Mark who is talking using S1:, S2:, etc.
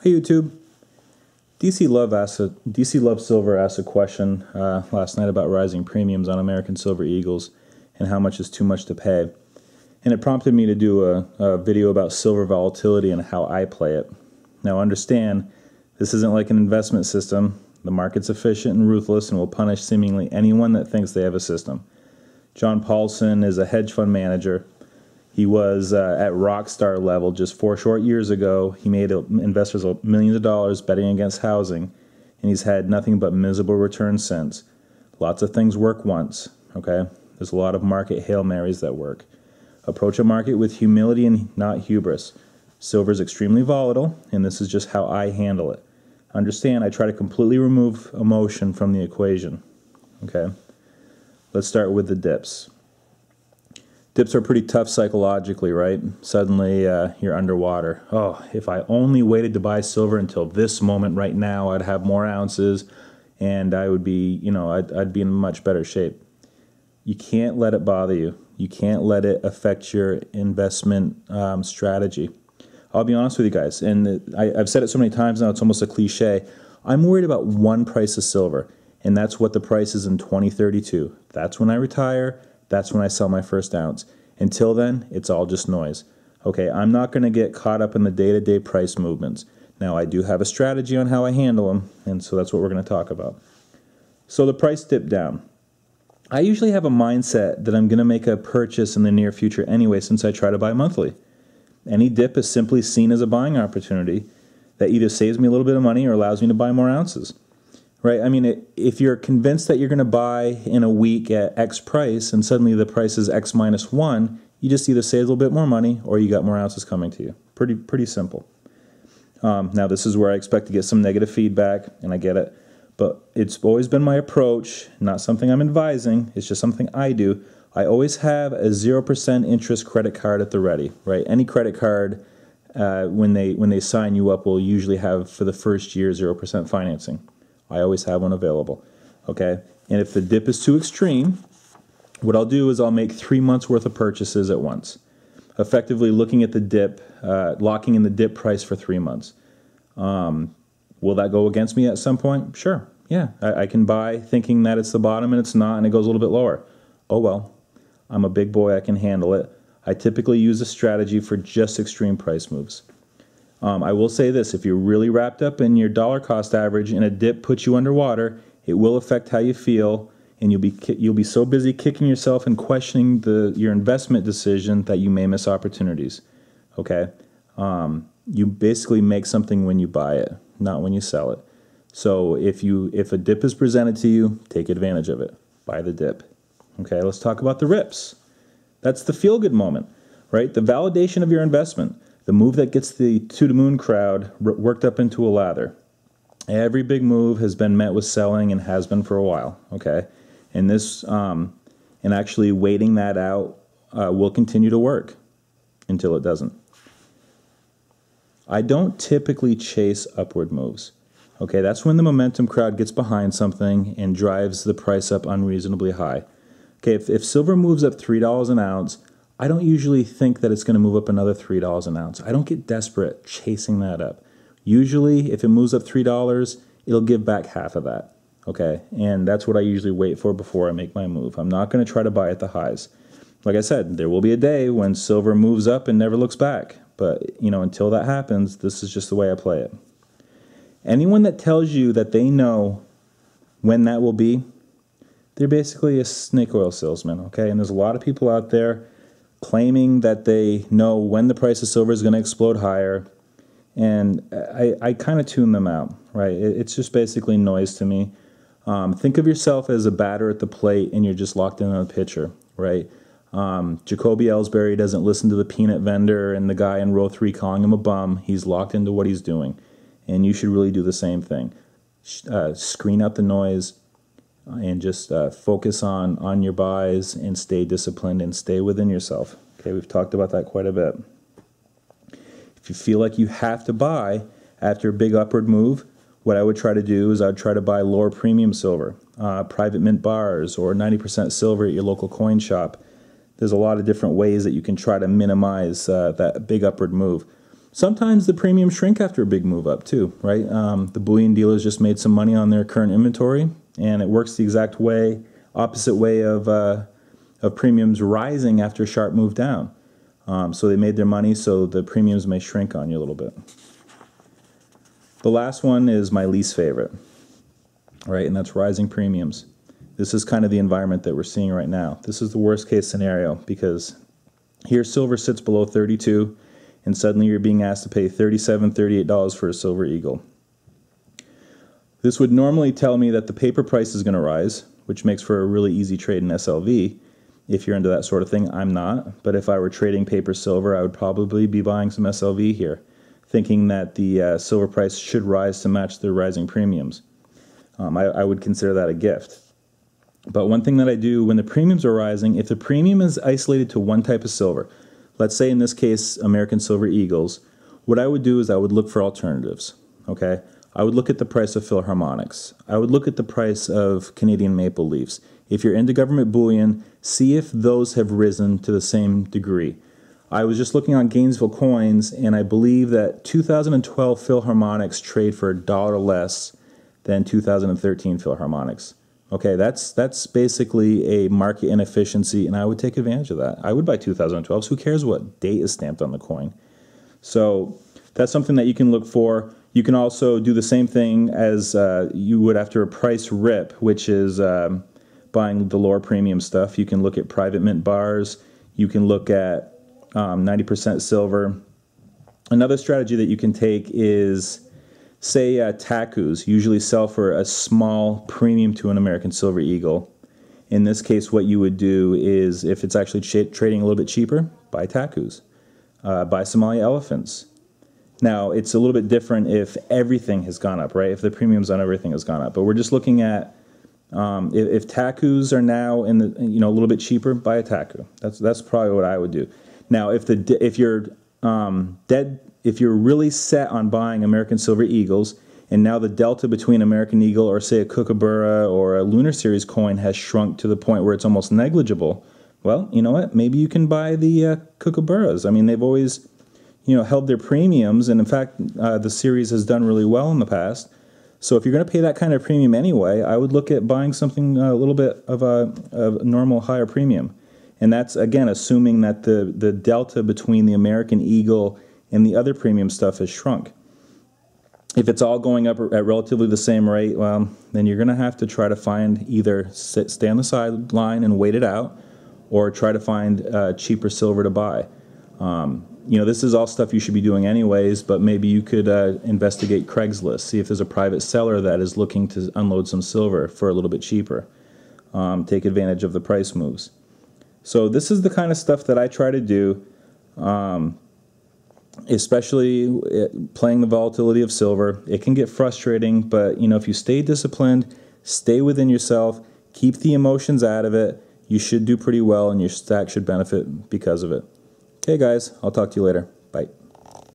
S1: Hi YouTube. DC Love Silver asked a question last night about rising premiums on American Silver Eagles and how much is too much to pay. And it prompted me to do a video about silver volatility and how I play it. Now understand, this isn't like an investment system. The market's efficient and ruthless and will punish seemingly anyone that thinks they have a system. John Paulson is a hedge fund manager. He was at rock star level just 4 short years ago. He made investors millions of dollars betting against housing, and he's had nothing but miserable returns since. Lots of things work once, okay? There's a lot of market Hail Marys that work. Approach a market with humility and not hubris. Silver is extremely volatile, and this is just how I handle it. Understand, I try to completely remove emotion from the equation, okay? Let's start with the dips. Dips are pretty tough psychologically, right? Suddenly you're underwater. Oh, if I only waited to buy silver until this moment right now, I'd have more ounces and I would be, I'd be in much better shape. You can't let it bother you. You can't let it affect your investment strategy. I'll be honest with you guys, and I've said it so many times now, it's almost a cliche. I'm worried about one price of silver, and that's what the price is in 2032. That's when I retire. That's when I sell my first ounce. Until then, it's all just noise. Okay, I'm not going to get caught up in the day-to-day price movements. Now, I do have a strategy on how I handle them, and so that's what we're going to talk about. So the price dipped down. I usually have a mindset that I'm going to make a purchase in the near future anyway, since I try to buy monthly. Any dip is simply seen as a buying opportunity that either saves me a little bit of money or allows me to buy more ounces. Right? I mean, if you're convinced that you're going to buy in a week at X price and suddenly the price is X minus 1, you just either save a little bit more money or you got more ounces coming to you. Pretty simple. Now, this is where I expect to get some negative feedback, and I get it. But it's always been my approach, not something I'm advising. It's just something I do. I always have a 0% interest credit card at the ready. Right? Any credit card, when they sign you up, will usually have for the first year 0% financing. I always have one available, okay? And if the dip is too extreme, what I'll do is I'll make 3 months worth of purchases at once, effectively looking at the dip, locking in the dip price for 3 months. Will that go against me at some point? Sure, yeah. I can buy thinking that it's the bottom and it's not, and it goes a little bit lower. Oh well, I'm a big boy, I can handle it. I typically use a strategy for just extreme price moves. I will say this, if you're really wrapped up in your dollar cost average and a dip puts you underwater, it will affect how you feel, and you'll be so busy kicking yourself and questioning your investment decision that you may miss opportunities. Okay? You basically make something when you buy it, not when you sell it. So if a dip is presented to you, take advantage of it. Buy the dip. Okay, let's talk about the rips. That's the feel-good moment, right? The validation of your investment. The move that gets the to-the-moon crowd worked up into a lather. Every big move has been met with selling and has been for a while, okay? And this, and actually waiting that out will continue to work until it doesn't. I don't typically chase upward moves, okay? That's when the momentum crowd gets behind something and drives the price up unreasonably high. Okay, if silver moves up $3 an ounce, I don't usually think that it's going to move up another $3 an ounce. I don't get desperate chasing that up. Usually, if it moves up $3, it'll give back half of that, okay? And that's what I usually wait for before I make my move. I'm not going to try to buy at the highs. Like I said, there will be a day when silver moves up and never looks back. But, until that happens, this is just the way I play it. Anyone that tells you that they know when that will be, they're basically a snake oil salesman, okay? And there's a lot of people out there claiming that they know when the price of silver is going to explode higher, and I kind of tune them out, right? It's just basically noise to me. Think of yourself as a batter at the plate, and you're just locked in on a pitcher, right? Jacoby Ellsbury doesn't listen to the peanut vendor and the guy in row 3 calling him a bum. He's locked into what he's doing, and you should really do the same thing. Screen out the noise, and just focus on your buys and stay disciplined and stay within yourself. Okay, we've talked about that quite a bit. If you feel like you have to buy after a big upward move, what I would try to do is I'd try to buy lower premium silver, private mint bars, or 90% silver at your local coin shop. There's a lot of different ways that you can try to minimize that big upward move. Sometimes the premiums shrink after a big move up too, right? The bullion dealers just made some money on their current inventory, and it works the exact way, opposite way of premiums rising after a sharp move down. So they made their money, so the premiums may shrink on you a little bit. The last one is my least favorite, right? And that's rising premiums. This is kind of the environment that we're seeing right now. This is the worst case scenario because here silver sits below 32 and suddenly you're being asked to pay $37, $38 for a silver eagle. This would normally tell me that the paper price is going to rise, which makes for a really easy trade in SLV. If you're into that sort of thing, I'm not. But if I were trading paper silver, I would probably be buying some SLV here, thinking that the silver price should rise to match the rising premiums. I would consider that a gift. But one thing that I do when the premiums are rising, if the premium is isolated to one type of silver, let's say in this case American Silver Eagles, what I would do is I would look for alternatives, okay? I would look at the price of Philharmonics. I would look at the price of Canadian Maple Leafs. If you're into government bullion, see if those have risen to the same degree. I was just looking on Gainesville Coins, and I believe that 2012 Philharmonics trade for $1 less than 2013 Philharmonics. Okay, that's basically a market inefficiency, and I would take advantage of that. I would buy 2012s. Who cares what date is stamped on the coin? So that's something that you can look for. You can also do the same thing as you would after a price rip, which is buying the lower premium stuff. You can look at private mint bars. You can look at 90% silver. Another strategy that you can take is, say, TACUs usually sell for a small premium to an American Silver Eagle. In this case, what you would do is, if it's actually trading a little bit cheaper, buy TACUs. Buy Somali elephants. Now, it's a little bit different if everything has gone up, right? If the premiums on everything has gone up. But we're just looking at if TACUs are now in the a little bit cheaper, buy a TACU. That's probably what I would do. Now, if you're really set on buying American Silver Eagles, and now the delta between American Eagle or say a Kookaburra or a Lunar Series coin has shrunk to the point where it's almost negligible, well, you know what? Maybe you can buy the Kookaburras. I mean, they've always held their premiums, and in fact, the series has done really well in the past. So if you're going to pay that kind of premium anyway, I would look at buying something a little bit of a normal higher premium. And that's, again, assuming that the delta between the American Eagle and the other premium stuff has shrunk. If it's all going up at relatively the same rate, well, then you're going to have to try to find either stay on the sideline and wait it out, or try to find cheaper silver to buy. This is all stuff you should be doing anyways, but maybe you could investigate Craigslist, see if there's a private seller that is looking to unload some silver for a little bit cheaper. Take advantage of the price moves. So this is the kind of stuff that I try to do, especially playing the volatility of silver. It can get frustrating, but if you stay disciplined, stay within yourself, keep the emotions out of it, you should do pretty well, and your stack should benefit because of it. Okay, guys, I'll talk to you later. Bye.